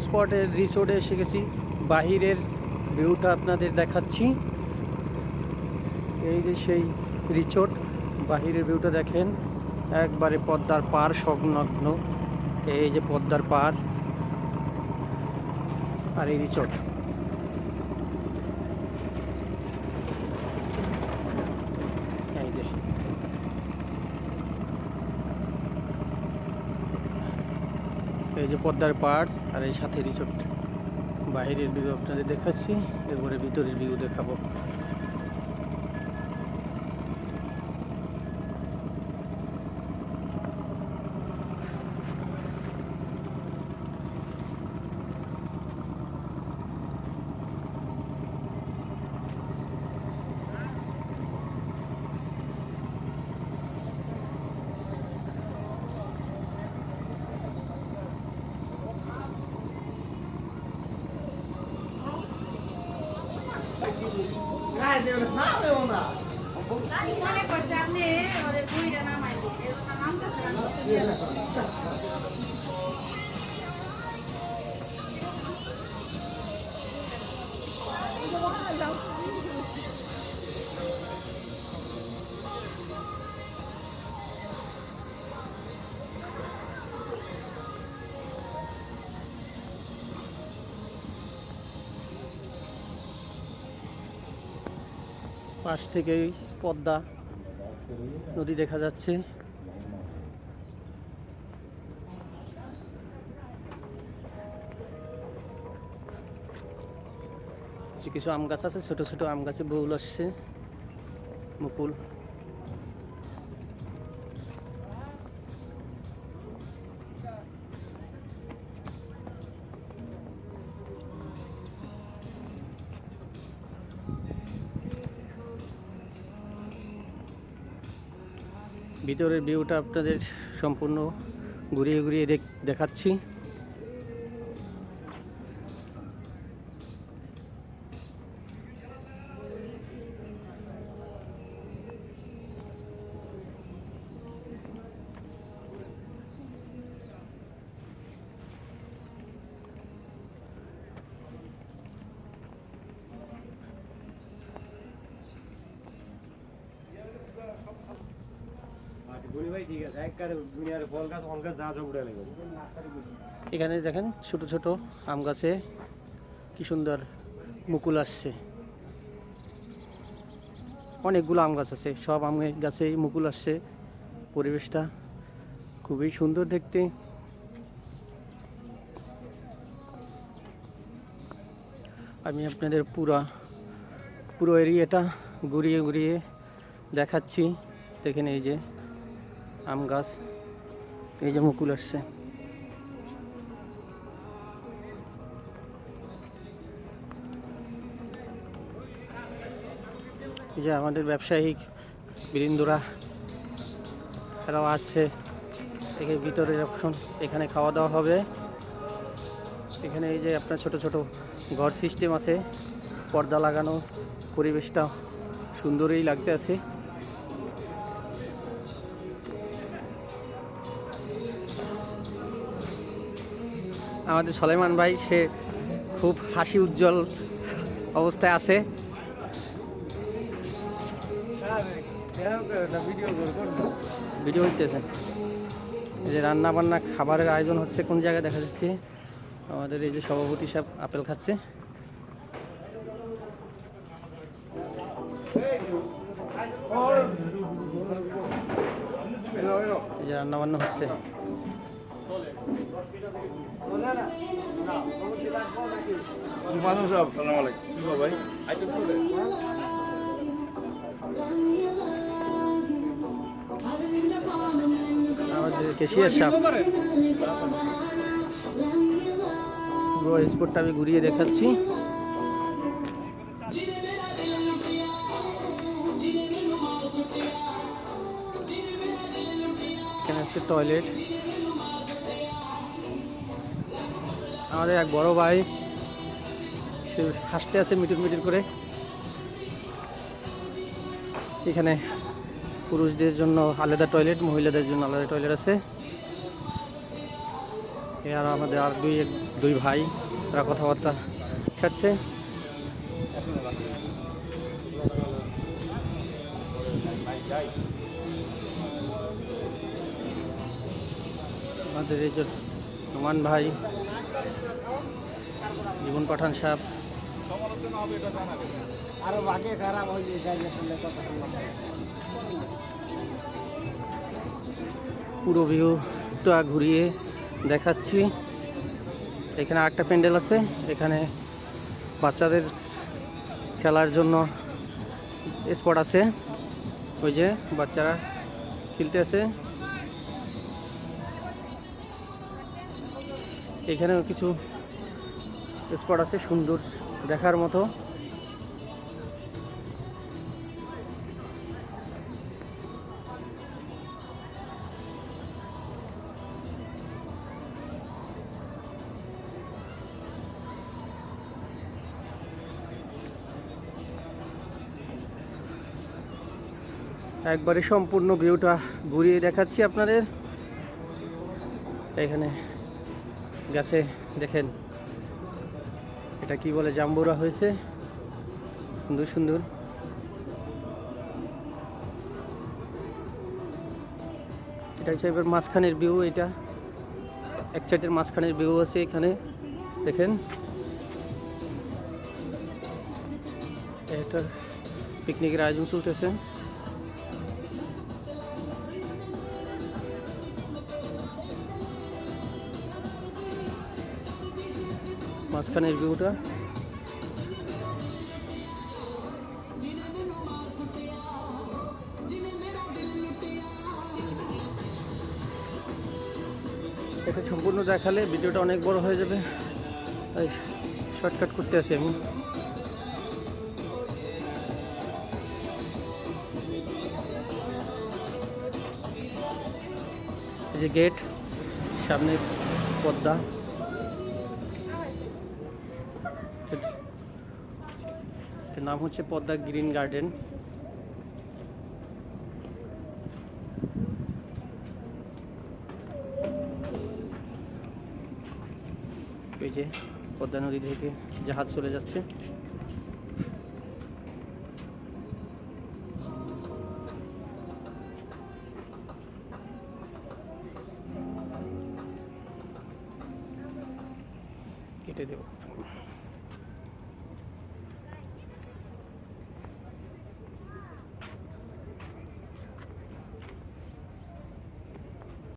স্পটের রিসোর্টে এসে গেছি। বাহিরের ভিউটা আপনাদের দেখাচ্ছি। এই যে সেই রিসোর্ট, বাহিরের ভিউটা দেখেন, একবারে পদ্মার পাড় সংলগ্ন। এই যে পদ্মার পাড় আর এই রিসোর্ট। এই যে পদ্মার পাড় আর এই সাথে রিসোর্ট। বাহিরের ভিউ আপনাদের দেখাচ্ছি, এরপরে ভিতরের ভিউ দেখাবো। মনে করছে আপনি ওরে বুড়িটা নামাইনি এজন্য নামতেছে পাশ থেকেই পদ্মা নদী দেখা যাচ্ছে। কিছু আম গাছ আছে, ছোট ছোট আম গাছে বউল আসছে, মুকুল। ভিতরের ভিউটা আপনাদের সম্পূর্ণ ঘুরিয়ে ঘুরিয়ে দেখাচ্ছি। এখানে দেখেন ছোট ছোট আম গাছে কি সুন্দর মুকুল আসছে। অনেকগুলো আম গাছ আছে, সব আম গাছেই মুকুল আসছে। পরিবেশটা খুবই সুন্দর দেখতে। আমি আপনাদের পুরো এরিয়াটা ঘুরিয়ে ঘুরিয়ে দেখাচ্ছি। দেখেন এই যে আম গাছ, এই যে মুকুল আসছে। এই যে আমাদের ব্যবসায়িক বৃন্দরা তারাও আসছে। এখানে ভিতরের অপশন, এখানে খাওয়া দাওয়া হবে। এখানে এই যে আপনার ছোট ছোট ঘর সিস্টেম আছে, পর্দা লাগানো, পরিবেশটা সুন্দরই লাগতে আছে। আমাদের সলেমান ভাই সে খুব হাসি উজ্জ্বল অবস্থায় আছে। ভিডিও হইতেছে। এই যে রান্না বান্না খাবারের আয়োজন হচ্ছে কোন জায়গায় দেখা যাচ্ছে। আমাদের এই যে সভাপতি সাহেব আপেল খাচ্ছে। এই যে রান্না বান্না হচ্ছে। আমাদের কেশিয়ার সাহেব পুরো স্পটটা আমি ঘুরিয়ে দেখাচ্ছি। এখানে হচ্ছে টয়লেট। আমাদের এক বড় ভাই সে হাসতে আছে মিটির মিটির করে। এখানে পুরুষদের জন্য আলাদা টয়লেট, মহিলাদের জন্য আলাদা টয়লেট আছে। আর আমাদের আর দুই ভাই, তারা কথাবার্তা খাচ্ছে। আমাদের এই যে নোমান ভাই, জীবন পাঠান সাহেব, আরো বাকি খারাপ হয়ে যায় পুরো ভিউটা ঘুরিয়ে দেখাচ্ছি। এখানে আরেকটা প্যান্ডেল আছে, এখানে বাচ্চাদের খেলার জন্য স্পট আছে, ওই যে বাচ্চারা খেলতে আছে। এখানেও কিছু স্পট আছে সুন্দর দেখার মতো। একবারে সম্পূর্ণ ভিউটা ঘুরিয়ে দেখাচ্ছি আপনাদের। এখানে গাছে দেখেন এটা কি বলে, জাম্বুরা হয়েছে সুন্দর সুন্দর। এটা হচ্ছে এবার মাঝখানের ভিউ, এটা এক সাইডের মাঝখানের ভিউ আছে এখানে দেখেন। এটা পিকনিকের আয়োজন চলতেছে। মাঝখানের ভিউটা এটা সম্পূর্ণ দেখালে ভিডিওটা অনেক বড় হয়ে যাবে, তাই শর্টকাট করতে আসি আমি। এই যে গেট, সামনে পদ্মা, এটার নাম হচ্ছে পদ্মা গ্রিন গার্ডেন। এই যে পদ্মা নদী থেকে জাহাজ চলে যাচ্ছে। কেটে দেব।